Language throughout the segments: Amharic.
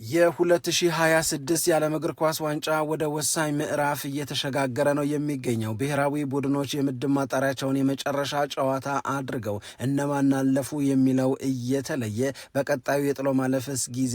የ2026 የዓለም እግር ኳስ ዋንጫ ወደ ወሳኝ ምዕራፍ እየተሸጋገረ ነው የሚገኘው። ብሔራዊ ቡድኖች የምድብ ማጣሪያቸውን የመጨረሻ ጨዋታ አድርገው እነማን አለፉ የሚለው እየተለየ በቀጣዩ የጥሎ ማለፍስ ጊዜ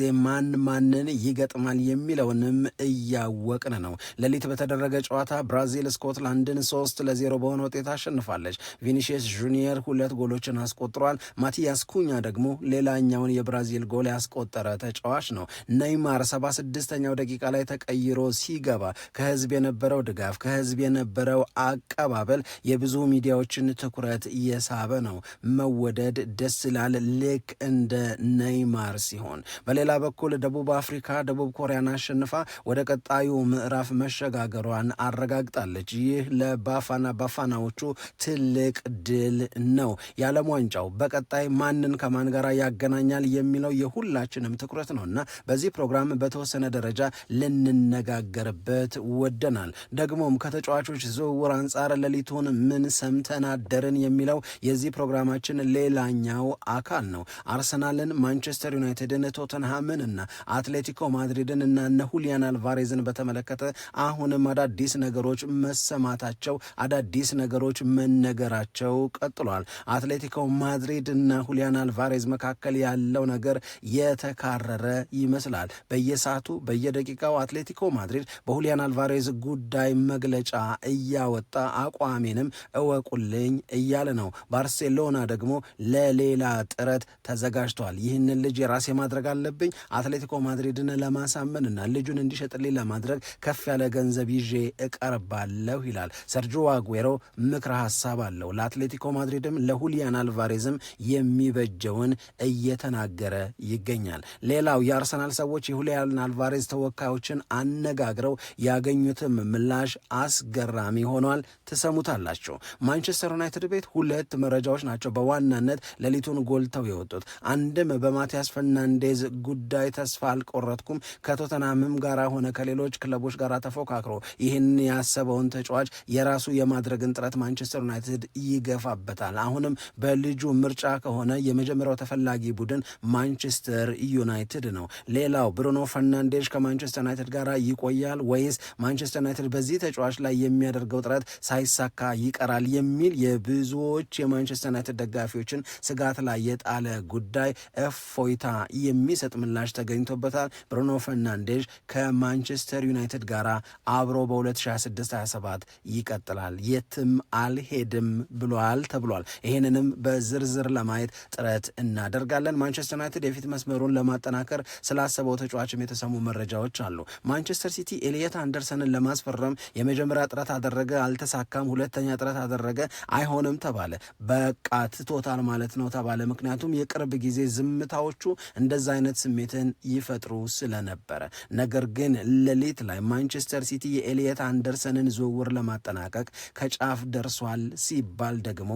ማንን ይገጥማል የሚለውንም እያወቅን ነው። ሌሊት በተደረገ ጨዋታ ብራዚል ስኮትላንድን 3-0 በሆነ ውጤት አሸንፋለች። ቪኒሺየስ ጁኒየር 2 ጎሎችን አስቆጥሯል። ማቲያስ ኩኛ ደግሞ ሌላኛውን የብራዚል ጎል ያስቆጠረ ተጫዋች ነው። ኔይማር 76ኛው ደቂቃ ላይ ተቀይሮ ሲገባ ከህዝብ የነበረው ድጋፍ ከህዝብ የነበረው አቀባበል የብዙ ሚዲያዎችን ትኩረት እየሳበ ነው። መወደድ ደስ ይላል፣ ልክ እንደ ኔይማር ሲሆን፣ በሌላ በኩል ደቡብ አፍሪካ ደቡብ ኮሪያን አሸንፋ ወደ ቀጣዩ ምዕራፍ መሸጋገሯን አረጋግጣለች። ይህ ለባፋና ባፋናዎቹ ትልቅ ድል ነው። የዓለም ዋንጫው በቀጣይ ማንን ከማን ጋር ያገናኛል የሚለው የሁላችንም ትኩረት ነውና በዚህ ፕሮግራም በተወሰነ ደረጃ ልንነጋገርበት ወደናል። ደግሞም ከተጫዋቾች ዝውውር አንጻር ሌሊቱን ምን ሰምተን አደርን የሚለው የዚህ ፕሮግራማችን ሌላኛው አካል ነው። አርሰናልን፣ ማንቸስተር ዩናይትድን፣ ቶተንሃምን እና አትሌቲኮ ማድሪድን እና ሁሊያን አልቫሬዝን በተመለከተ አሁንም አዳዲስ ነገሮች መሰማታቸው አዳዲስ ነገሮች መነገራቸው ቀጥሏል። አትሌቲኮ ማድሪድ እና ሁሊያን አልቫሬዝ መካከል ያለው ነገር የተካረረ ይመስላል። በየሰዓቱ በየደቂቃው አትሌቲኮ ማድሪድ በሁሊያን አልቫሬዝ ጉዳይ መግለጫ እያወጣ አቋሜንም እወቁልኝ እያለ ነው። ባርሴሎና ደግሞ ለሌላ ጥረት ተዘጋጅቷል። ይህንን ልጅ የራሴ ማድረግ አለብኝ፣ አትሌቲኮ ማድሪድን ለማሳመንና ልጁን እንዲሸጥልኝ ለማድረግ ከፍ ያለ ገንዘብ ይዤ እቀርባለሁ ይላል። ሰርጂዮ አጉዌሮ ምክረ ሀሳብ አለው። ለአትሌቲኮ ማድሪድም ለሁሊያን አልቫሬዝም የሚበጀውን እየተናገረ ይገኛል። ሌላው የአርሰናል ሰዎች የሁሊያን አልቫሬዝ ተወካዮችን አነጋግረው ያገኙትም ምላሽ አስገራሚ ሆኗል። ትሰሙታላችሁ። ማንቸስተር ዩናይትድ ቤት 2 መረጃዎች ናቸው በዋናነት ሌሊቱን ጎልተው የወጡት። አንድም በማቲያስ ፈርናንዴዝ ጉዳይ ተስፋ አልቆረጥኩም፣ ከቶተናምም ጋር ሆነ ከሌሎች ክለቦች ጋር ተፎካክሮ ይህን ያሰበውን ተጫዋች የራሱ የማድረግን ጥረት ማንቸስተር ዩናይትድ ይገፋበታል። አሁንም በልጁ ምርጫ ከሆነ የመጀመሪያው ተፈላጊ ቡድን ማንቸስተር ዩናይትድ ነው። ሌላው ብሩኖ ፈርናንዴዝ ከማንቸስተር ዩናይትድ ጋር ይቆያል ወይስ ማንቸስተር ዩናይትድ በዚህ ተጫዋች ላይ የሚያደርገው ጥረት ሳይሳካ ይቀራል የሚል የብዙዎች የማንቸስተር ዩናይትድ ደጋፊዎችን ስጋት ላይ የጣለ ጉዳይ እፎይታ የሚሰጥ ምላሽ ተገኝቶበታል። ብሩኖ ፈርናንዴዝ ከማንቸስተር ዩናይትድ ጋር አብሮ በ2026-27 ይቀጥላል፣ የትም አልሄድም ብሏል ተብሏል። ይህንንም በዝርዝር ለማየት ጥረት እናደርጋለን። ማንቸስተር ዩናይትድ የፊት መስመሩን ለማጠናከር ስላሰበው ተጫዋችም የተሰሙ መረጃዎች አሉ። ማንቸስተር ሲቲ ኤሊየት አንደርሰንን ለማስፈረም የመጀመሪያ ጥረት አደረገ፣ አልተሳካም። ሁለተኛ ጥረት አደረገ፣ አይሆንም ተባለ። በቃ ትቶታል ማለት ነው ተባለ። ምክንያቱም የቅርብ ጊዜ ዝምታዎቹ እንደዛ አይነት ስሜትን ይፈጥሩ ስለነበረ። ነገር ግን ሌሊት ላይ ማንቸስተር ሲቲ የኤሊየት አንደርሰንን ዝውውር ለማጠናቀቅ ከጫፍ ደርሷል ሲባል ደግሞ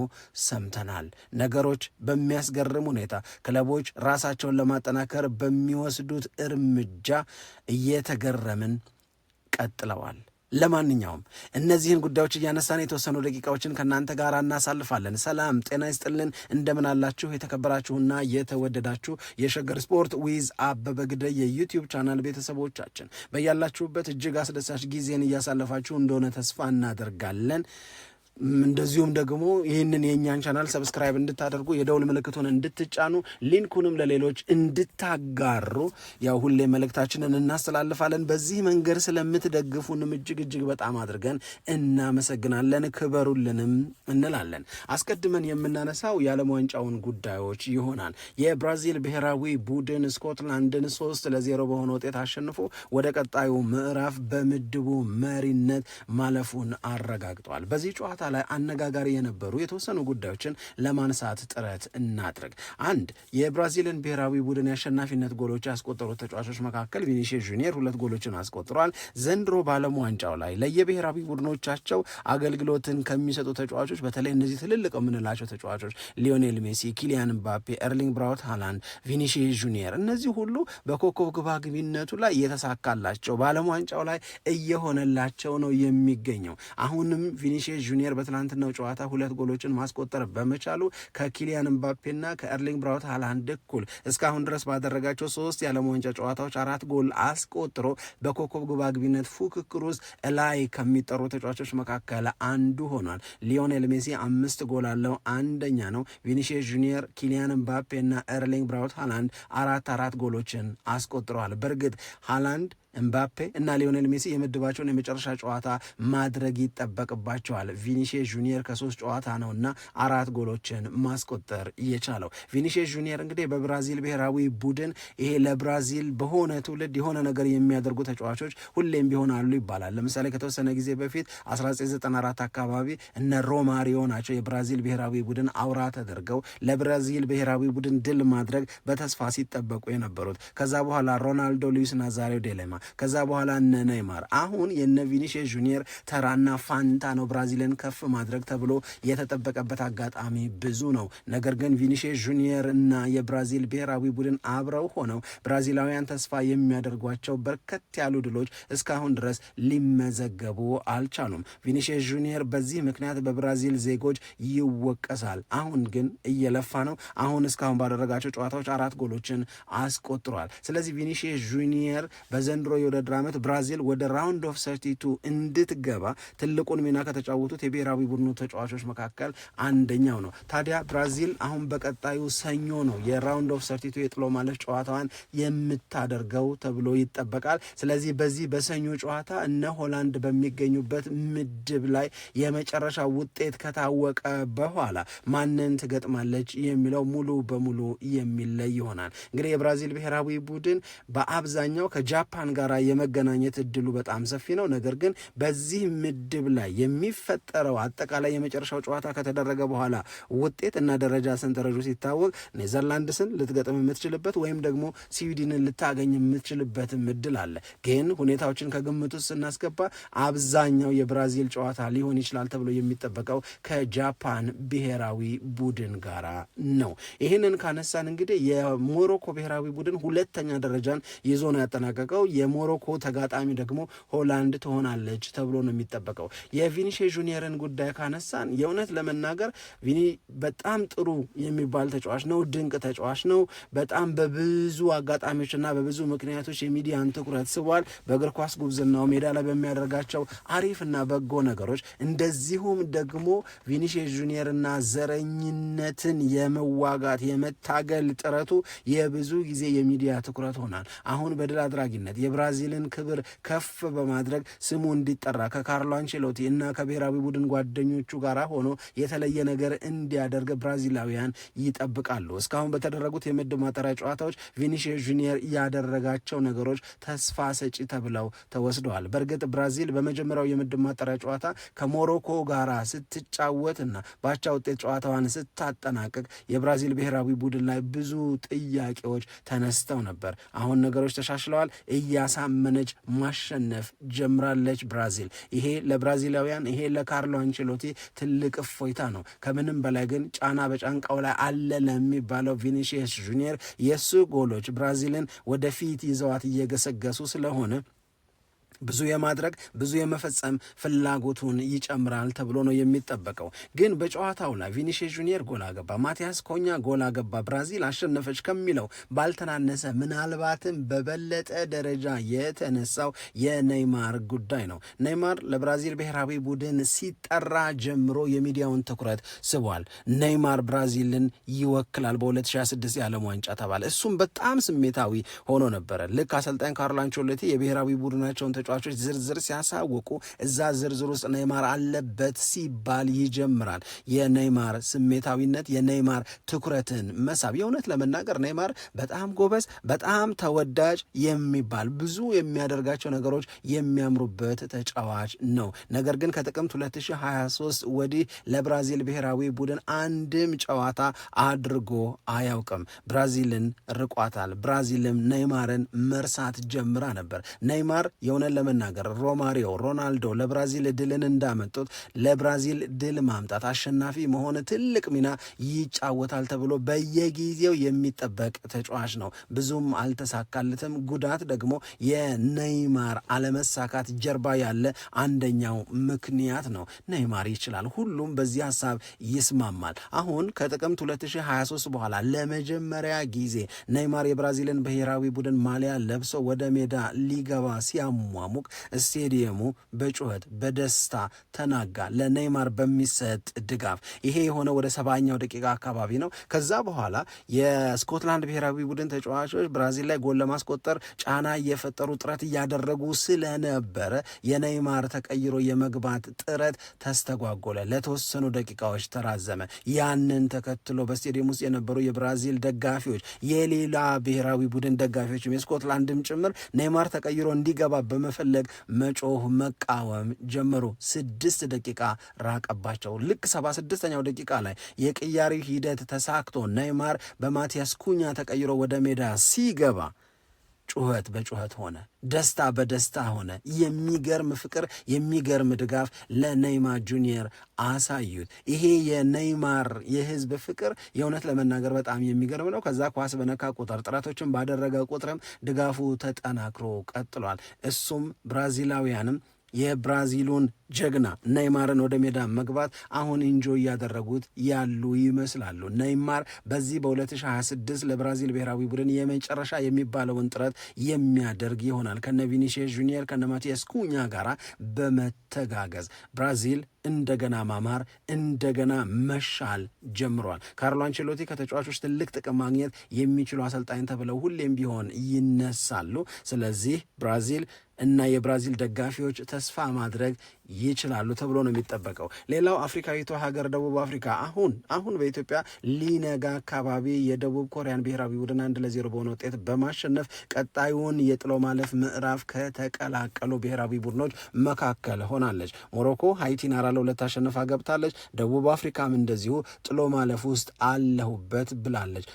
ሰምተናል። ነገሮች በሚያስገርም ሁኔታ ክለቦች ራሳቸውን ለማጠናከር በሚወስዱት እርምጃ እየተገረምን ቀጥለዋል። ለማንኛውም እነዚህን ጉዳዮች እያነሳን የተወሰኑ ደቂቃዎችን ከእናንተ ጋር እናሳልፋለን። ሰላም ጤና ይስጥልን፣ እንደምን አላችሁ የተከበራችሁና የተወደዳችሁ የሸገር ስፖርት ዊዝ አበበ ግደይ የዩቲዩብ ቻናል ቤተሰቦቻችን በያላችሁበት እጅግ አስደሳች ጊዜን እያሳለፋችሁ እንደሆነ ተስፋ እናደርጋለን። እንደዚሁም ደግሞ ይህንን የእኛን ቻናል ሰብስክራይብ እንድታደርጉ የደውል ምልክቱን እንድትጫኑ ሊንኩንም ለሌሎች እንድታጋሩ ያው ሁሌ መልእክታችንን እናስተላልፋለን። በዚህ መንገድ ስለምትደግፉንም እጅግ በጣም አድርገን እናመሰግናለን፣ ክበሩልንም እንላለን። አስቀድመን የምናነሳው የዓለም ዋንጫውን ጉዳዮች ይሆናል። የብራዚል ብሔራዊ ቡድን ስኮትላንድን 3-0 በሆነ ውጤት አሸንፎ ወደ ቀጣዩ ምዕራፍ በምድቡ መሪነት ማለፉን አረጋግጧል። በዚህ ጨዋታ ላይ አነጋጋሪ የነበሩ የተወሰኑ ጉዳዮችን ለማንሳት ጥረት እናድርግ። አንድ የብራዚልን ብሔራዊ ቡድን የአሸናፊነት ጎሎች ያስቆጠሩት ተጫዋቾች መካከል ቪኒሺየስ ጁኒየር 2 ጎሎችን አስቆጥሯል። ዘንድሮ በዓለም ዋንጫው ላይ ለየብሔራዊ ቡድኖቻቸው አገልግሎትን ከሚሰጡ ተጫዋቾች በተለይ እነዚህ ትልልቅ የምንላቸው ተጫዋቾች ሊዮኔል ሜሲ፣ ኪሊያን ምባፔ፣ ኤርሊንግ ብራውት ሃላንድ፣ ቪኒሺየስ ጁኒየር እነዚህ ሁሉ በኮከብ ግባግቢነቱ ላይ እየተሳካላቸው በዓለም ዋንጫው ላይ እየሆነላቸው ነው የሚገኘው። አሁንም ቪኒሺየስ ጁኒየር በትላንትናው ጨዋታ 2 ጎሎችን ማስቆጠር በመቻሉ ከኪሊያን ምባፔና ከኤርሊንግ ብራውት ሃላንድ እኩል እስካሁን ድረስ ባደረጋቸው 3 የዓለም ዋንጫ ጨዋታዎች 4 ጎል አስቆጥሮ በኮከብ ግብ አግቢነት ፉክክር ውስጥ ላይ ከሚጠሩ ተጫዋቾች መካከል አንዱ ሆኗል። ሊዮኔል ሜሲ 5 ጎል አለው፣ አንደኛ ነው። ቪኒሲየስ ጁኒየር፣ ኪሊያን ምባፔ እና ኤርሊንግ ብራውት ሃላንድ 4 ጎሎችን አስቆጥረዋል። በእርግጥ ሃላንድ ኤምባፔ እና ሊዮኔል ሜሲ የምድባቸውን የመጨረሻ ጨዋታ ማድረግ ይጠበቅባቸዋል። ቪኒሲየስ ጁኒየር ከ3 ጨዋታ ነው እና 4 ጎሎችን ማስቆጠር የቻለው። ቪኒሲየስ ጁኒየር እንግዲህ በብራዚል ብሔራዊ ቡድን ይሄ ለብራዚል በሆነ ትውልድ የሆነ ነገር የሚያደርጉ ተጫዋቾች ሁሌም ቢሆን አሉ ይባላል። ለምሳሌ ከተወሰነ ጊዜ በፊት 1994 አካባቢ እነ ሮማሪዮ ናቸው የብራዚል ብሔራዊ ቡድን አውራ ተደርገው ለብራዚል ብሔራዊ ቡድን ድል ማድረግ በተስፋ ሲጠበቁ የነበሩት። ከዛ በኋላ ሮናልዶ፣ ሉዊስ ናዛሬዮ ዴሌማ፣ ከዛ በኋላ እነ ኔይማር። አሁን የነ ቪኒሲየስ ጁኒየር ተራና ፋንታ ነው ብራዚልን ከፍ ማድረግ ተብሎ የተጠበቀበት አጋጣሚ ብዙ ነው። ነገር ግን ቪኒሲየስ ጁኒየር እና የብራዚል ብሔራዊ ቡድን አብረው ሆነው ብራዚላውያን ተስፋ የሚያደርጓቸው በርከት ያሉ ድሎች እስካሁን ድረስ ሊመዘገቡ አልቻሉም። ቪኒሲየስ ጁኒየር በዚህ ምክንያት በብራዚል ዜጎች ይወቀሳል። አሁን ግን እየለፋ ነው። አሁን እስካሁን ባደረጋቸው ጨዋታዎች 4 ጎሎችን አስቆጥሯል። ስለዚህ ቪኒሲየስ ጁኒየር በዘንድሮ የውድድር ዓመት ብራዚል ወደ ራውንድ ኦፍ 32 እንድትገባ ትልቁን ሚና ከተጫወቱት የብሔራዊ ቡድኑ ተጫዋቾች መካከል አንደኛው ነው። ታዲያ ብራዚል አሁን በቀጣዩ ሰኞ ነው የራውንድ ኦፍ 32 የጥሎ ማለፍ ጨዋታዋን የምታደርገው ተብሎ ይጠበቃል። ስለዚህ በዚህ በሰኞ ጨዋታ እነ ሆላንድ በሚገኙበት ምድብ ላይ የመጨረሻ ውጤት ከታወቀ በኋላ ማንን ትገጥማለች የሚለው ሙሉ በሙሉ የሚለይ ይሆናል። እንግዲህ የብራዚል ብሔራዊ ቡድን በአብዛኛው ከጃፓን ጋር የመገናኘት እድሉ በጣም ሰፊ ነው። ነገር ግን በዚህ ምድብ ላይ የሚፈጠረው አጠቃላይ የመጨረሻው ጨዋታ ከተደረገ በኋላ ውጤት እና ደረጃ ሰንጠረዡ ሲታወቅ ኔዘርላንድስን ልትገጥም የምትችልበት ወይም ደግሞ ስዊድንን ልታገኝ የምትችልበት እድል አለ። ግን ሁኔታዎችን ከግምት ውስጥ ስናስገባ አብዛኛው የብራዚል ጨዋታ ሊሆን ይችላል ተብሎ የሚጠበቀው ከጃፓን ብሔራዊ ቡድን ጋራ ነው። ይህንን ካነሳን እንግዲህ የሞሮኮ ብሔራዊ ቡድን 2ኛ ደረጃን ይዞ ነው ያጠናቀቀው። የሞሮኮ ተጋጣሚ ደግሞ ሆላንድ ትሆናለች ተብሎ ነው የሚጠበቀው። የቪኒሲየስ ጁኒየርን ጉዳይ ካነሳን የእውነት ለመናገር ቪኒ በጣም ጥሩ የሚባል ተጫዋች ነው። ድንቅ ተጫዋች ነው። በጣም በብዙ አጋጣሚዎችና በብዙ ምክንያቶች የሚዲያን ትኩረት ስቧል። በእግር ኳስ ጉብዝናው ሜዳ ላይ በሚያደርጋቸው አሪፍና በጎ ነገሮች፣ እንደዚሁም ደግሞ ቪኒሲየስ ጁኒየርና ዘረኝነትን የመዋጋት የመታገል ጥረቱ የብዙ ጊዜ የሚዲያ ትኩረት ሆናል። አሁን በድል አድራጊነት የብራዚልን ክብር ከፍ በማድረግ ስሙ እንዲጠራ ከካርሎ አንቼሎቲ እና ከብሔራዊ ቡድን ጓደኞቹ ጋር ሆኖ የተለየ ነገር እንዲያደርግ ብራዚላውያን ይጠብቃሉ። እስካሁን በተደረጉት የምድብ ማጣሪያ ጨዋታዎች ቪኒሲየስ ጁኒየር ያደረጋቸው ነገሮች ተስፋ ሰጪ ተብለው ተወስደዋል። በእርግጥ ብራዚል በመጀመሪያው የምድብ ማጣሪያ ጨዋታ ከሞሮኮ ጋር ስትጫወትና ባቻ ውጤት ጨዋታዋን ስታጠናቅቅ የብራዚል ብሔራዊ ቡድን ላይ ብዙ ጥያቄዎች ተነስተው ነበር። አሁን ነገሮች ተሻሽለዋል። እያሳመነች ማሸነፍ ጀምራለች ብራዚል። ይሄ ለብራዚላውያን፣ ይሄ ለካርሎ አንቼሎቲ ትልቅ እፎይታ ነው። ከምንም በላይ ግን ጫና በጫንቃው ላይ አለ ለሚባለው ቪኒሲየስ ጁኒየር የሱ ጎሎች ብራዚልን ወደፊት ይዘዋት እየገሰገሱ ስለሆነ ብዙ የማድረግ ብዙ የመፈጸም ፍላጎቱን ይጨምራል ተብሎ ነው የሚጠበቀው። ግን በጨዋታው ላይ ቪኒሲየስ ጁኒየር ጎል አገባ፣ ማቲያስ ኮኛ ጎል አገባ፣ ብራዚል አሸነፈች ከሚለው ባልተናነሰ ምናልባትም በበለጠ ደረጃ የተነሳው የኔይማር ጉዳይ ነው። ኔይማር ለብራዚል ብሔራዊ ቡድን ሲጠራ ጀምሮ የሚዲያውን ትኩረት ስቧል። ኔይማር ብራዚልን ይወክላል በ2026 የዓለም ዋንጫ ተባለ። እሱም በጣም ስሜታዊ ሆኖ ነበረ። ልክ አሰልጣኝ ካርሎ አንቼሎቲ የብሔራዊ ቡድናቸውን ተጫዋቾች ዝርዝር ሲያሳውቁ እዛ ዝርዝር ውስጥ ኔይማር አለበት ሲባል ይጀምራል። የኔይማር ስሜታዊነት፣ የኔይማር ትኩረትን መሳብ። የእውነት ለመናገር ኔይማር በጣም ጎበዝ፣ በጣም ተወዳጅ የሚባል ብዙ የሚያደርጋቸው ነገሮች የሚያምሩበት ተጫዋች ነው። ነገር ግን ከጥቅምት 2023 ወዲህ ለብራዚል ብሔራዊ ቡድን አንድም ጨዋታ አድርጎ አያውቅም። ብራዚልን ርቋታል። ብራዚልም ኔይማርን መርሳት ጀምራ ነበር። ኔይማር የሆነ ለመናገር ሮማሪዮ፣ ሮናልዶ ለብራዚል ድልን እንዳመጡት ለብራዚል ድል ማምጣት አሸናፊ መሆን ትልቅ ሚና ይጫወታል ተብሎ በየጊዜው የሚጠበቅ ተጫዋች ነው። ብዙም አልተሳካለትም። ጉዳት ደግሞ የኔይማር አለመሳካት ጀርባ ያለ አንደኛው ምክንያት ነው። ኔይማር ይችላል፣ ሁሉም በዚህ ሀሳብ ይስማማል። አሁን ከጥቅምት 2023 በኋላ ለመጀመሪያ ጊዜ ኔይማር የብራዚልን ብሔራዊ ቡድን ማሊያ ለብሶ ወደ ሜዳ ሊገባ ሲያሟሙቅ ስቴዲየሙ በጩኸት በደስታ ተናጋ፣ ለኔይማር በሚሰጥ ድጋፍ። ይሄ የሆነ ወደ 70ኛው ደቂቃ አካባቢ ነው። ከዛ በኋላ የስኮትላንድ ብሔራዊ ቡድን ተጫዋቾች ብራዚል ላይ ጎል ለማስቆጠር ጫና እየፈጠሩ ጥረት እያደረጉ ስለነበረ የኔይማር ተቀይሮ የመግባት ጥረት ተስተጓጎለ፣ ለተወሰኑ ደቂቃዎች ተራዘመ። ያንን ተከትሎ በስቴዲየም ውስጥ የነበሩ የብራዚል ደጋፊዎች፣ የሌላ ብሔራዊ ቡድን ደጋፊዎችም የስኮትላንድም ጭምር ኔይማር ተቀይሮ እንዲገባ በመፈለግ መጮህ መቃወም ጀመሩ። 6 ደቂቃ ራቀባቸው። ልክ 76ኛው ደቂቃ ላይ የቅያሪ ሂደት ተሳክቶ ኔይማር በማቲያስ ኩኛ ተቀይሮ ወደ ሜዳ ሲገባ ጩኸት በጩኸት ሆነ፣ ደስታ በደስታ ሆነ። የሚገርም ፍቅር፣ የሚገርም ድጋፍ ለኔይማር ጁኒየር አሳዩት። ይሄ የኔይማር የህዝብ ፍቅር የእውነት ለመናገር በጣም የሚገርም ነው። ከዛ ኳስ በነካ ቁጥር ጥረቶችን ባደረገ ቁጥርም ድጋፉ ተጠናክሮ ቀጥሏል። እሱም ብራዚላውያንም የብራዚሉን ጀግና ኔይማርን ወደ ሜዳ መግባት አሁን ኢንጆይ እያደረጉት ያሉ ይመስላሉ። ኔይማር በዚህ በ2026 ለብራዚል ብሔራዊ ቡድን የመጨረሻ የሚባለውን ጥረት የሚያደርግ ይሆናል ከነ ቪኒሲየስ ጁኒየር ከነ ማቲያስ ኩኛ ጋራ በመተጋገዝ ብራዚል እንደገና ማማር እንደገና መሻል ጀምሯል። ካርሎ አንቸሎቲ ከተጫዋቾች ትልቅ ጥቅም ማግኘት የሚችሉ አሰልጣኝ ተብለው ሁሌም ቢሆን ይነሳሉ። ስለዚህ ብራዚል እና የብራዚል ደጋፊዎች ተስፋ ማድረግ ይችላሉ ተብሎ ነው የሚጠበቀው። ሌላው አፍሪካዊቷ ሀገር ደቡብ አፍሪካ አሁን በኢትዮጵያ ሊነጋ አካባቢ የደቡብ ኮሪያን ብሔራዊ ቡድን 1-0 በሆነ ውጤት በማሸነፍ ቀጣዩን የጥሎ ማለፍ ምዕራፍ ከተቀላቀሉ ብሔራዊ ቡድኖች መካከል ሆናለች። ሞሮኮ ሃይቲን 4-2 አሸንፋ ገብታለች። ደቡብ አፍሪካም እንደዚሁ ጥሎ ማለፍ ውስጥ አለሁበት ብላለች።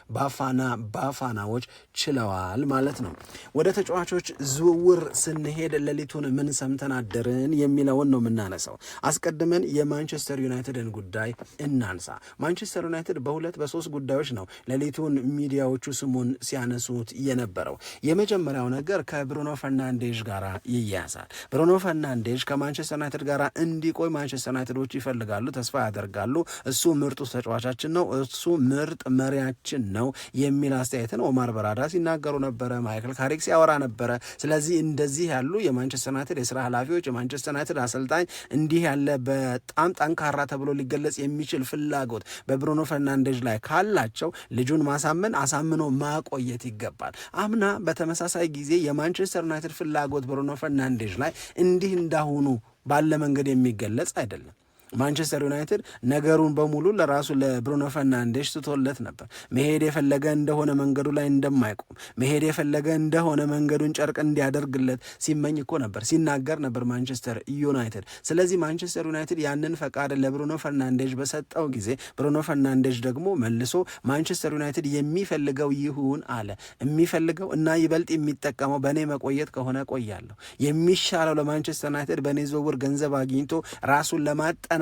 ባፋናዎች ችለዋል ማለት ነው። ወደ ተጫዋቾች ዝውውር ስንሄድ ሌሊቱን ምን ሰምተን አደርን የሚለውን ነው የምናነሳው። አስቀድመን የማንቸስተር ዩናይትድን ጉዳይ እናንሳ። ማንቸስተር ዩናይትድ በ2-3 ጉዳዮች ነው ሌሊቱን ሚዲያዎቹ ስሙን ሲያነሱት የነበረው። የመጀመሪያው ነገር ከብሩኖ ፈርናንዴዥ ጋር ይያያዛል። ብሩኖ ፈርናንዴዥ ከማንቸስተር ዩናይትድ ጋር እንዲቆይ ማንቸስተር ዩናይትዶች ይፈልጋሉ፣ ተስፋ ያደርጋሉ። እሱ ምርጡ ተጫዋቻችን ነው፣ እሱ ምርጥ መሪያችን ነው የሚል አስተያየትን ኦማር በራዳ ሲናገሩ ነበረ፣ ማይክል ካሪክ ሲያወራ ነበረ። ስለዚህ እንደዚህ ያሉ የማንቸስተር ዩናይትድ የስራ ኃላፊዎች፣ የማንቸስተር ዩናይትድ አሰልጣኝ እንዲህ ያለ በጣም ጠንካራ ተብሎ ሊገለጽ የሚችል ፍላጎት በብሩኖ ፈርናንዴዥ ላይ ካላቸው ልጁን ማሳመን አሳምኖ ማቆየት ይገባል። አምና በተመሳሳይ ጊዜ የማንቸስተር ዩናይትድ ፍላጎት ብሩኖ ፈርናንዴዥ ላይ እንዲህ እንዳሁኑ ባለ መንገድ የሚገለጽ አይደለም። ማንቸስተር ዩናይትድ ነገሩን በሙሉ ለራሱ ለብሩኖ ፈርናንዴዥ ትቶለት ነበር። መሄድ የፈለገ እንደሆነ መንገዱ ላይ እንደማይቆም፣ መሄድ የፈለገ እንደሆነ መንገዱን ጨርቅ እንዲያደርግለት ሲመኝ እኮ ነበር፣ ሲናገር ነበር ማንቸስተር ዩናይትድ። ስለዚህ ማንቸስተር ዩናይትድ ያንን ፈቃድ ለብሩኖ ፈርናንዴዥ በሰጠው ጊዜ ብሩኖ ፈርናንዴዥ ደግሞ መልሶ ማንቸስተር ዩናይትድ የሚፈልገው ይሁን አለ። የሚፈልገው እና ይበልጥ የሚጠቀመው በእኔ መቆየት ከሆነ ቆያለሁ፣ የሚሻለው ለማንቸስተር ዩናይትድ በእኔ ዝውውር ገንዘብ አግኝቶ ራሱን ለማጠናከር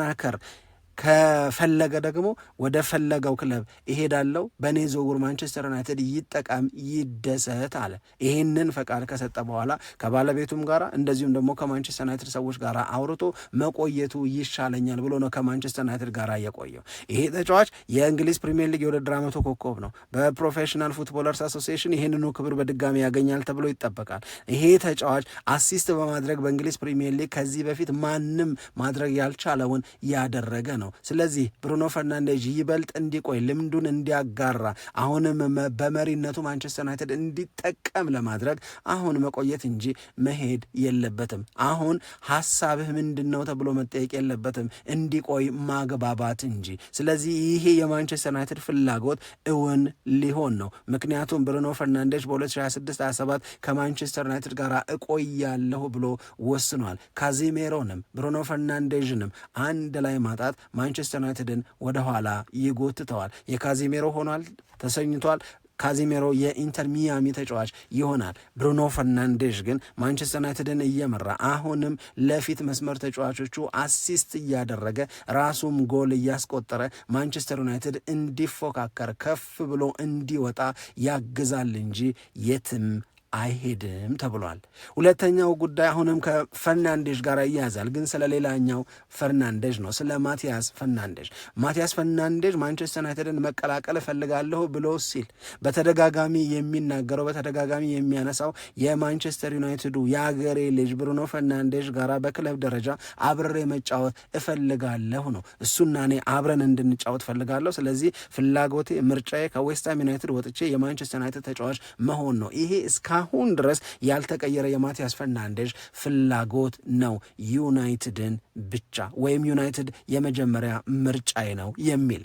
ከፈለገ ደግሞ ወደ ፈለገው ክለብ እሄዳለሁ፣ በእኔ ዝውውር ማንቸስተር ዩናይትድ ይጠቀም ይደሰት አለ። ይህንን ፈቃድ ከሰጠ በኋላ ከባለቤቱም ጋር እንደዚሁም ደግሞ ከማንቸስተር ዩናይትድ ሰዎች ጋር አውርቶ መቆየቱ ይሻለኛል ብሎ ነው ከማንቸስተር ዩናይትድ ጋር የቆየው። ይሄ ተጫዋች የእንግሊዝ ፕሪሚየር ሊግ የውድድር ዓመቱ ኮከብ ነው። በፕሮፌሽናል ፉትቦለርስ አሶሲዬሽን ይህንኑ ክብር በድጋሚ ያገኛል ተብሎ ይጠበቃል። ይሄ ተጫዋች አሲስት በማድረግ በእንግሊዝ ፕሪሚየር ሊግ ከዚህ በፊት ማንም ማድረግ ያልቻለውን ያደረገ ነው። ስለዚህ ብሩኖ ፈርናንዴዥ ይበልጥ እንዲቆይ ልምዱን እንዲያጋራ አሁንም በመሪነቱ ማንቸስተር ዩናይትድ እንዲጠቀም ለማድረግ አሁን መቆየት እንጂ መሄድ የለበትም። አሁን ሐሳብህ ምንድነው ተብሎ መጠየቅ የለበትም፣ እንዲቆይ ማግባባት እንጂ። ስለዚህ ይሄ የማንቸስተር ዩናይትድ ፍላጎት እውን ሊሆን ነው። ምክንያቱም ብሩኖ ፈርናንዴዥ በ2026/27 ከማንቸስተር ዩናይትድ ጋር እቆያለሁ ብሎ ወስኗል። ካዚሜሮንም ብሩኖ ፈርናንዴዥንም አንድ ላይ ማጣት ማንቸስተር ዩናይትድን ወደኋላ ይጎትተዋል። የካዚሜሮ ሆኗል ተሰኝቷል። ካዚሜሮ የኢንተር ሚያሚ ተጫዋች ይሆናል። ብሩኖ ፈርናንዴዥ ግን ማንቸስተር ዩናይትድን እየመራ አሁንም ለፊት መስመር ተጫዋቾቹ አሲስት እያደረገ ራሱም ጎል እያስቆጠረ ማንቸስተር ዩናይትድ እንዲፎካከር ከፍ ብሎ እንዲወጣ ያግዛል እንጂ የትም አይሄድም ተብሏል። ሁለተኛው ጉዳይ አሁንም ከፈርናንዴዥ ጋር ይያዛል፣ ግን ስለ ሌላኛው ፈርናንዴዥ ነው፣ ስለ ማቲያስ ፈርናንዴዥ። ማቲያስ ፈርናንዴዥ ማንቸስተር ዩናይትድን መቀላቀል እፈልጋለሁ ብሎ ሲል በተደጋጋሚ የሚናገረው በተደጋጋሚ የሚያነሳው የማንቸስተር ዩናይትዱ የአገሬ ልጅ ብሩኖ ፈርናንዴዥ ጋር በክለብ ደረጃ አብሬ መጫወት እፈልጋለሁ ነው። እሱና እኔ አብረን እንድንጫወት እፈልጋለሁ። ስለዚህ ፍላጎቴ፣ ምርጫዬ ከዌስትሃም ዩናይትድ ወጥቼ የማንቸስተር ዩናይትድ ተጫዋች መሆን ነው። ይሄ እስካሁን ድረስ ያልተቀየረ የማቲያስ ፈርናንዴዥ ፍላጎት ነው። ዩናይትድን ብቻ ወይም ዩናይትድ የመጀመሪያ ምርጫዬ ነው የሚል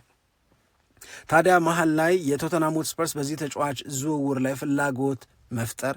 ታዲያ መሀል ላይ የቶተንሃም ሆትስፐርስ በዚህ ተጫዋች ዝውውር ላይ ፍላጎት መፍጠር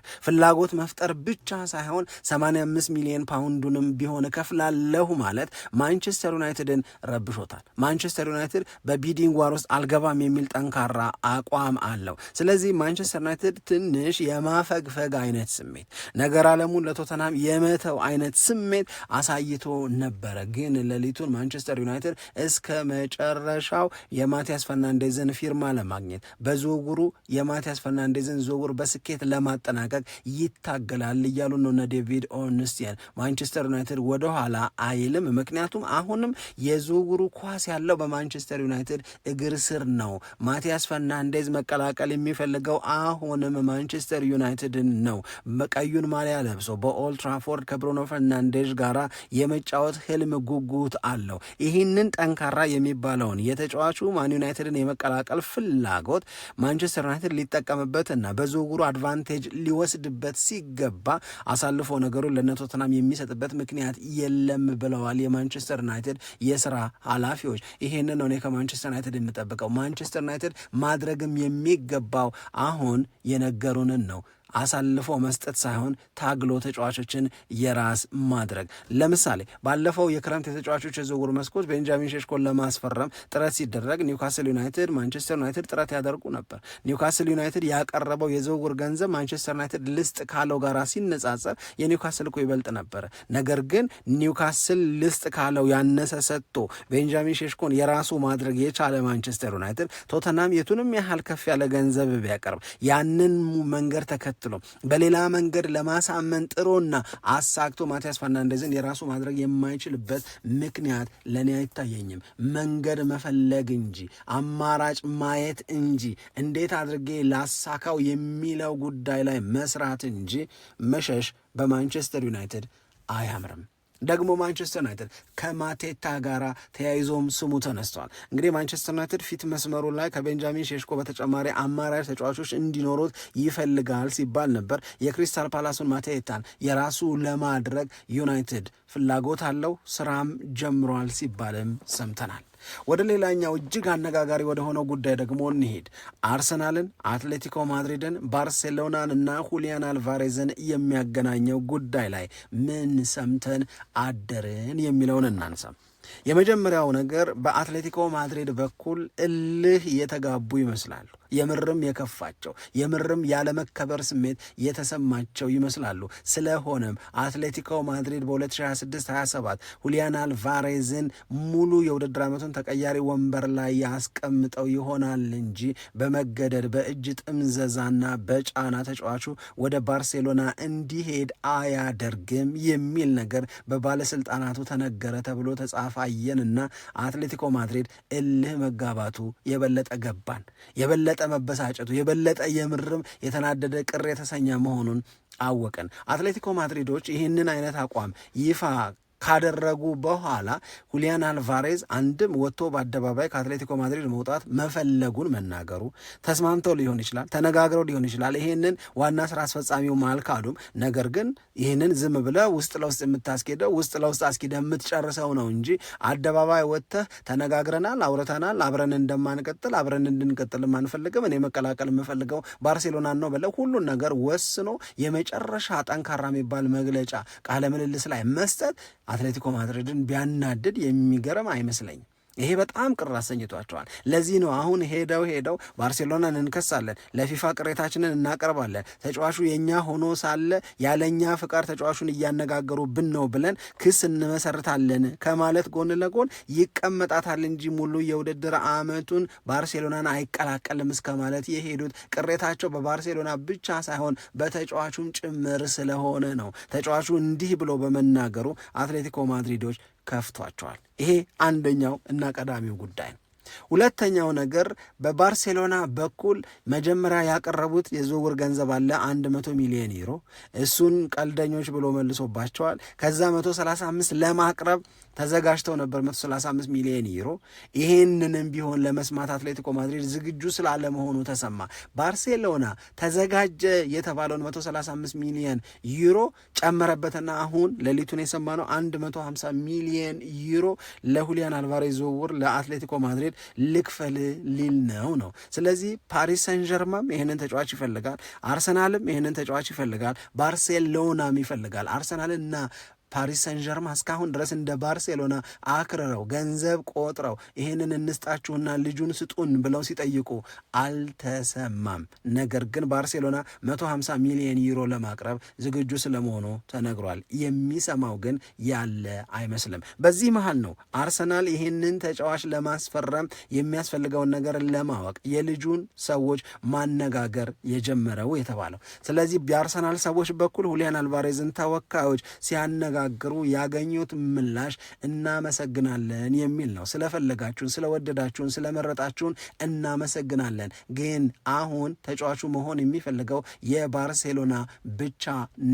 ብቻ ሳይሆን 85 ሚሊዮን ፓውንዱንም ቢሆን ከፍላለሁ ማለት ማንቸስተር ዩናይትድን ረብሾታል። ማንቸስተር ዩናይትድ በቢዲንግ ዋር ውስጥ አልገባም የሚል ጠንካራ አቋም አለው። ስለዚህ ማንቸስተር ዩናይትድ ትንሽ የማፈግፈግ አይነት ስሜት፣ ነገር አለሙን ለቶተንሃም የመተው አይነት ስሜት አሳይቶ ነበረ። ግን ሌሊቱን ማንቸስተር ዩናይትድ እስከ መጨረሻው የማቲያስ ፈርናንዴዝን ፊርማ ለማግኘት በዝውውሩ የማቲያስ ፈርናንዴዝን ዝውውር በስኬት ለማጠናቀቅ ይታገላል እያሉ ነው እነ ዴቪድ ኦርንስቲያን። ማንቸስተር ዩናይትድ ወደኋላ አይልም፣ ምክንያቱም አሁንም የዝውውሩ ኳስ ያለው በማንቸስተር ዩናይትድ እግር ስር ነው። ማቲያስ ፈርናንዴዝ መቀላቀል የሚፈልገው አሁንም ማንቸስተር ዩናይትድን ነው። ቀዩን ማሊያ ለብሶ በኦልድ ትራፎርድ ከብሩኖ ፈርናንዴዝ ጋራ የመጫወት ህልም ጉጉት አለው። ይህንን ጠንካራ የሚባለውን የተጫዋቹ ማን ዩናይትድን የመቀላቀል ፍላጎት ማንቸስተር ዩናይትድ ሊጠቀምበትና በዝውውሩ አድቫንቴጅ ሊወስድበት ሲገባ አሳልፎ ነገሩን ለቶተንሃም የሚሰጥበት ምክንያት የለም ብለዋል የማንቸስተር ዩናይትድ የስራ ኃላፊዎች። ይሄንን ነው እኔ ከማንቸስተር ዩናይትድ የምጠብቀው። ማንቸስተር ዩናይትድ ማድረግም የሚገባው አሁን የነገሩንን ነው። አሳልፎ መስጠት ሳይሆን ታግሎ ተጫዋቾችን የራስ ማድረግ። ለምሳሌ ባለፈው የክረምት የተጫዋቾች የዝውውር መስኮት ቤንጃሚን ሼሽኮን ለማስፈረም ጥረት ሲደረግ ኒውካስል ዩናይትድ፣ ማንቸስተር ዩናይትድ ጥረት ያደርጉ ነበር። ኒውካስል ዩናይትድ ያቀረበው የዝውውር ገንዘብ ማንቸስተር ዩናይትድ ልስጥ ካለው ጋር ሲነጻጸር የኒውካስል እኮ ይበልጥ ነበረ። ነገር ግን ኒውካስል ልስጥ ካለው ያነሰ ሰጥቶ ቤንጃሚን ሼሽኮን የራሱ ማድረግ የቻለ ማንቸስተር ዩናይትድ ቶተንሃም የቱንም ያህል ከፍ ያለ ገንዘብ ቢያቀርብ ያንን መንገድ ተከትሎ በሌላ መንገድ ለማሳመን ጥሮና አሳክቶ ማቲያስ ፈርናንዴዝን የራሱ ማድረግ የማይችልበት ምክንያት ለእኔ አይታየኝም። መንገድ መፈለግ እንጂ አማራጭ ማየት እንጂ እንዴት አድርጌ ላሳካው የሚለው ጉዳይ ላይ መስራት እንጂ መሸሽ በማንቸስተር ዩናይትድ አያምርም። ደግሞ ማንቸስተር ዩናይትድ ከማቴታ ጋር ተያይዞም ስሙ ተነስቷል። እንግዲህ ማንቸስተር ዩናይትድ ፊት መስመሩ ላይ ከቤንጃሚን ሼሽኮ በተጨማሪ አማራጭ ተጫዋቾች እንዲኖሩት ይፈልጋል ሲባል ነበር። የክሪስታል ፓላሱን ማቴታን የራሱ ለማድረግ ዩናይትድ ፍላጎት አለው፣ ስራም ጀምሯል ሲባልም ሰምተናል። ወደ ሌላኛው እጅግ አነጋጋሪ ወደ ሆነው ጉዳይ ደግሞ እንሄድ። አርሰናልን፣ አትሌቲኮ ማድሪድን፣ ባርሴሎናን እና ሁሊያን አልቫሬዝን የሚያገናኘው ጉዳይ ላይ ምን ሰምተን አደርን የሚለውን እናንሳ። የመጀመሪያው ነገር በአትሌቲኮ ማድሪድ በኩል እልህ የተጋቡ ይመስላሉ። የምርም የከፋቸው የምርም ያለመከበር ስሜት የተሰማቸው ይመስላሉ። ስለሆነም አትሌቲኮ ማድሪድ በ2026-27 ሁሊያን አልቫሬዝን ሙሉ የውድድር ዓመቱን ተቀያሪ ወንበር ላይ ያስቀምጠው ይሆናል እንጂ በመገደድ በእጅ ጥምዘዛና በጫና ተጫዋቹ ወደ ባርሴሎና እንዲሄድ አያደርግም የሚል ነገር በባለስልጣናቱ ተነገረ ተብሎ ተጻፈ አየንና አትሌቲኮ ማድሪድ እልህ መጋባቱ የበለጠ ገባን። የበለጠ መበሳጨቱ የበለጠ የምርም የተናደደ ቅር የተሰኘ መሆኑን አወቀን። አትሌቲኮ ማድሪዶች ይህንን አይነት አቋም ይፋ ካደረጉ በኋላ ሁሊያን አልቫሬዝ አንድም ወጥቶ በአደባባይ ከአትሌቲኮ ማድሪድ መውጣት መፈለጉን መናገሩ፣ ተስማምተው ሊሆን ይችላል፣ ተነጋግረው ሊሆን ይችላል። ይህንን ዋና ስራ አስፈጻሚው አልካዱም። ነገር ግን ይህንን ዝም ብለህ ውስጥ ለውስጥ የምታስኬደው ውስጥ ለውስጥ አስኪደ የምትጨርሰው ነው እንጂ አደባባይ ወጥተህ ተነጋግረናል፣ አውርተናል፣ አብረን እንደማንቀጥል አብረን እንድንቀጥል አንፈልግም፣ እኔ መቀላቀል የምፈልገው ባርሴሎናን ነው ብለህ ሁሉን ነገር ወስኖ የመጨረሻ ጠንካራ የሚባል መግለጫ ቃለ ምልልስ ላይ መስጠት አትሌቲኮ ማድሪድን ቢያናድድ የሚገርም አይመስለኝም። ይሄ በጣም ቅር አሰኝቷቸዋል። ለዚህ ነው አሁን ሄደው ባርሴሎናን እንከሳለን፣ ለፊፋ ቅሬታችንን እናቀርባለን፣ ተጫዋቹ የኛ ሆኖ ሳለ ያለኛ ፍቃድ ተጫዋቹን እያነጋገሩብን ነው ብለን ክስ እንመሰርታለን ከማለት ጎን ለጎን ይቀመጣታል እንጂ ሙሉ የውድድር ዓመቱን ባርሴሎናን አይቀላቀልም እስከ ማለት የሄዱት ቅሬታቸው በባርሴሎና ብቻ ሳይሆን በተጫዋቹም ጭምር ስለሆነ ነው። ተጫዋቹ እንዲህ ብሎ በመናገሩ አትሌቲኮ ማድሪዶች ከፍቷቸዋል። ይሄ አንደኛው እና ቀዳሚው ጉዳይ ነው። ሁለተኛው ነገር በባርሴሎና በኩል መጀመሪያ ያቀረቡት የዝውውር ገንዘብ አለ 100 ሚሊዮን ዩሮ፣ እሱን ቀልደኞች ብሎ መልሶባቸዋል። ከዛ 135 ለማቅረብ ተዘጋጅተው ነበር 135 ሚሊዮን ዩሮ። ይሄንንም ቢሆን ለመስማት አትሌቲኮ ማድሪድ ዝግጁ ስላለመሆኑ ተሰማ። ባርሴሎና ተዘጋጀ የተባለውን 135 ሚሊዮን ዩሮ ጨመረበትና አሁን ሌሊቱን የሰማነው 150 ሚሊዮን ዩሮ ለሁሊያን አልቫሬዝ ዝውውር ለአትሌቲኮ ማድሪድ ልክፈል ሊል ነው። ስለዚህ ፓሪስ ሰን ዠርማም ይህንን ተጫዋች ይፈልጋል፣ አርሰናልም ይህንን ተጫዋች ይፈልጋል፣ ባርሴሎናም ይፈልጋል። አርሰናልና ፓሪስ ሰን ዠርማ እስካሁን ድረስ እንደ ባርሴሎና አክርረው ገንዘብ ቆጥረው ይህንን እንስጣችሁና ልጁን ስጡን ብለው ሲጠይቁ አልተሰማም። ነገር ግን ባርሴሎና 150 ሚሊዮን ዩሮ ለማቅረብ ዝግጁ ስለመሆኑ ተነግሯል። የሚሰማው ግን ያለ አይመስልም። በዚህ መሃል ነው አርሰናል ይህንን ተጫዋች ለማስፈረም የሚያስፈልገውን ነገር ለማወቅ የልጁን ሰዎች ማነጋገር የጀመረው የተባለው። ስለዚህ በአርሰናል ሰዎች በኩል ሁሊያን አልቫሬዝን ተወካዮች ሲያነጋ ገሩ ያገኙት ምላሽ እናመሰግናለን የሚል ነው። ስለፈለጋችሁን፣ ስለወደዳችሁን፣ ስለመረጣችሁን እናመሰግናለን። ግን አሁን ተጫዋቹ መሆን የሚፈልገው የባርሴሎና ብቻ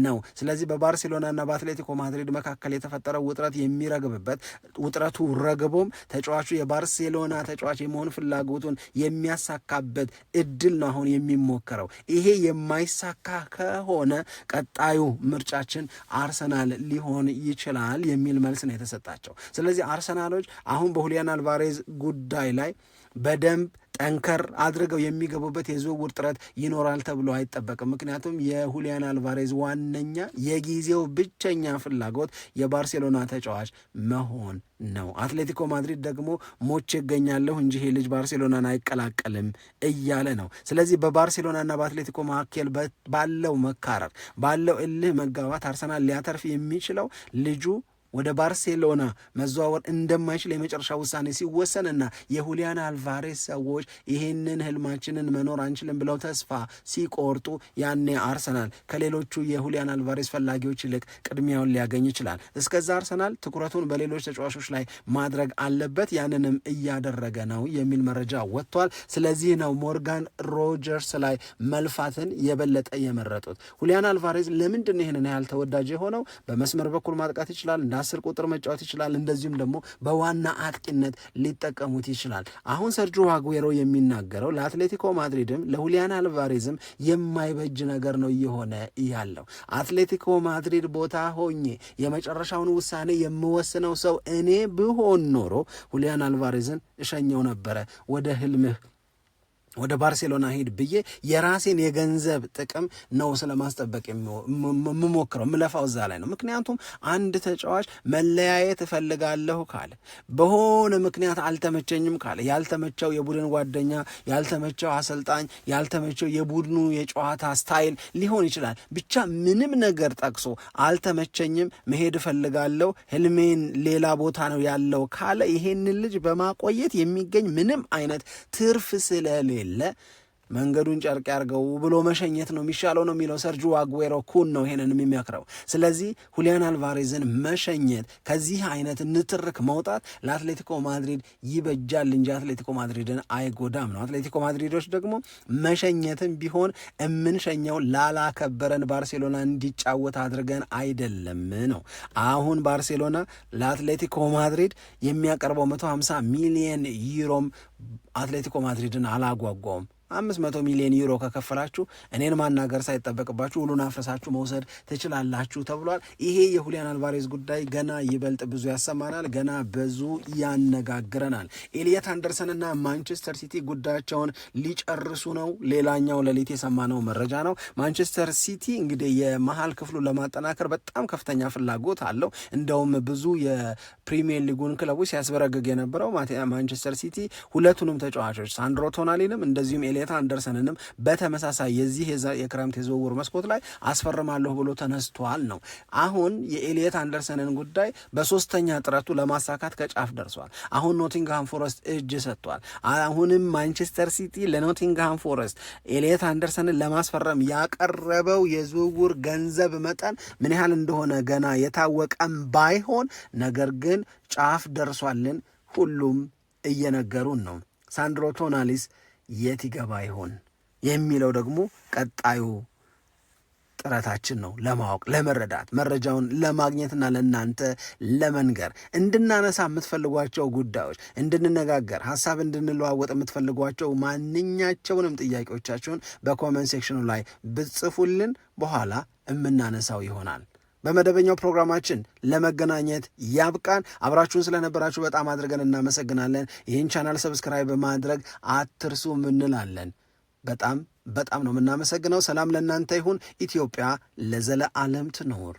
ነው። ስለዚህ በባርሴሎናና በአትሌቲኮ ማድሪድ መካከል የተፈጠረው ውጥረት የሚረግብበት ውጥረቱ ረግቦም ተጫዋቹ የባርሴሎና ተጫዋች የመሆን ፍላጎቱን የሚያሳካበት እድል ነው አሁን የሚሞከረው። ይሄ የማይሳካ ከሆነ ቀጣዩ ምርጫችን አርሰናል ሊሆን ይችላል የሚል መልስ ነው የተሰጣቸው። ስለዚህ አርሰናሎች አሁን በሁሊያን አልቫሬዝ ጉዳይ ላይ በደንብ ጠንከር አድርገው የሚገቡበት የዝውውር ጥረት ይኖራል ተብሎ አይጠበቅም። ምክንያቱም የሁሊያን አልቫሬዝ ዋነኛ የጊዜው ብቸኛ ፍላጎት የባርሴሎና ተጫዋች መሆን ነው። አትሌቲኮ ማድሪድ ደግሞ ሞቼ ይገኛለሁ እንጂ ይሄ ልጅ ባርሴሎናን አይቀላቀልም እያለ ነው። ስለዚህ በባርሴሎናና በአትሌቲኮ መካከል ባለው መካረር፣ ባለው እልህ መጋባት አርሰናል ሊያተርፍ የሚችለው ልጁ ወደ ባርሴሎና መዘዋወር እንደማይችል የመጨረሻ ውሳኔ ሲወሰንና የሁሊያን አልቫሬዝ ሰዎች ይህንን ህልማችንን መኖር አንችልም ብለው ተስፋ ሲቆርጡ ያኔ አርሰናል ከሌሎቹ የሁሊያን አልቫሬዝ ፈላጊዎች ይልቅ ቅድሚያውን ሊያገኝ ይችላል። እስከዛ አርሰናል ትኩረቱን በሌሎች ተጫዋቾች ላይ ማድረግ አለበት። ያንንም እያደረገ ነው የሚል መረጃ ወጥቷል። ስለዚህ ነው ሞርጋን ሮጀርስ ላይ መልፋትን የበለጠ የመረጡት። ሁሊያን አልቫሬዝ ለምንድን ይህንን ያህል ተወዳጅ የሆነው? በመስመር በኩል ማጥቃት ይችላል፣ 10 ቁጥር መጫወት ይችላል፣ እንደዚሁም ደግሞ በዋና አጥቂነት ሊጠቀሙት ይችላል። አሁን ሰርጂዮ አጉዌሮ የሚናገረው ለአትሌቲኮ ማድሪድም ለሁሊያን አልቫሬዝም የማይበጅ ነገር ነው እየሆነ ያለው። አትሌቲኮ ማድሪድ ቦታ ሆኜ የመጨረሻውን ውሳኔ የምወስነው ሰው እኔ ብሆን ኖሮ ሁሊያን አልቫሬዝን እሸኘው ነበረ ወደ ህልምህ ወደ ባርሴሎና ሂድ ብዬ የራሴን የገንዘብ ጥቅም ነው ስለማስጠበቅ የምሞክረው ምለፋው እዛ ላይ ነው። ምክንያቱም አንድ ተጫዋች መለያየት እፈልጋለሁ ካለ፣ በሆነ ምክንያት አልተመቸኝም ካለ፣ ያልተመቸው የቡድን ጓደኛ፣ ያልተመቸው አሰልጣኝ፣ ያልተመቸው የቡድኑ የጨዋታ ስታይል ሊሆን ይችላል። ብቻ ምንም ነገር ጠቅሶ አልተመቸኝም፣ መሄድ እፈልጋለሁ፣ ህልሜን ሌላ ቦታ ነው ያለው ካለ ይሄንን ልጅ በማቆየት የሚገኝ ምንም አይነት ትርፍ ስለሌለ መንገዱን ጨርቅ ያርገው ብሎ መሸኘት ነው የሚሻለው ነው የሚለው ሰርጂዮ አጉዌሮ ኩን ነው ይሄንን የሚመክረው። ስለዚህ ሁሊያን አልቫሬዝን መሸኘት፣ ከዚህ አይነት ንትርክ መውጣት ለአትሌቲኮ ማድሪድ ይበጃል እንጂ አትሌቲኮ ማድሪድን አይጎዳም ነው። አትሌቲኮ ማድሪዶች ደግሞ መሸኘትም ቢሆን የምንሸኘው ላላከበረን ባርሴሎና እንዲጫወት አድርገን አይደለም ነው። አሁን ባርሴሎና ለአትሌቲኮ ማድሪድ የሚያቀርበው 150 ሚሊዮን ዩሮም አትሌቲኮ ማድሪድን አላጓጓውም። 500 ሚሊዮን ዩሮ ከከፈላችሁ እኔን ማናገር ሳይጠበቅባችሁ ሁሉን አፍረሳችሁ መውሰድ ትችላላችሁ ተብሏል። ይሄ የሁሊያን አልቫሬዝ ጉዳይ ገና ይበልጥ ብዙ ያሰማናል፣ ገና ብዙ ያነጋግረናል። ኤሊየት አንደርሰንና ማንቸስተር ሲቲ ጉዳያቸውን ሊጨርሱ ነው። ሌላኛው ሌሊት የሰማነው መረጃ ነው። ማንቸስተር ሲቲ እንግዲህ የመሃል ክፍሉ ለማጠናከር በጣም ከፍተኛ ፍላጎት አለው። እንደውም ብዙ የፕሪሚየር ሊጉን ክለቦች ሲያስበረግግ የነበረው ማንቸስተር ሲቲ ሁለቱንም ተጫዋቾች ሳንድሮ ቶናሊንም እንደዚሁም ኤሊየት አንደርሰንንም በተመሳሳይ የዚህ የክረምት የዝውውር መስኮት ላይ አስፈርማለሁ ብሎ ተነስቷል ነው። አሁን የኤሊየት አንደርሰንን ጉዳይ በሶስተኛ ጥረቱ ለማሳካት ከጫፍ ደርሷል። አሁን ኖቲንግሃም ፎረስት እጅ ሰጥቷል። አሁንም ማንቸስተር ሲቲ ለኖቲንግሃም ፎረስት ኤሊየት አንደርሰንን ለማስፈረም ያቀረበው የዝውውር ገንዘብ መጠን ምን ያህል እንደሆነ ገና የታወቀም ባይሆን ነገር ግን ጫፍ ደርሷልን ሁሉም እየነገሩን ነው። ሳንድሮ ቶናሊስ የት ይገባ ይሆን የሚለው ደግሞ ቀጣዩ ጥረታችን ነው። ለማወቅ ለመረዳት፣ መረጃውን ለማግኘትና ለእናንተ ለመንገር እንድናነሳ የምትፈልጓቸው ጉዳዮች፣ እንድንነጋገር ሀሳብ እንድንለዋወጥ የምትፈልጓቸው ማንኛቸውንም ጥያቄዎቻችሁን በኮመንት ሴክሽኑ ላይ ብጽፉልን በኋላ የምናነሳው ይሆናል። በመደበኛው ፕሮግራማችን ለመገናኘት ያብቃን። አብራችሁን ስለነበራችሁ በጣም አድርገን እናመሰግናለን። ይህን ቻናል ሰብስክራይብ በማድረግ አትርሱ እንላለን። በጣም ነው የምናመሰግነው። ሰላም ለእናንተ ይሁን። ኢትዮጵያ ለዘለዓለም ትኖር።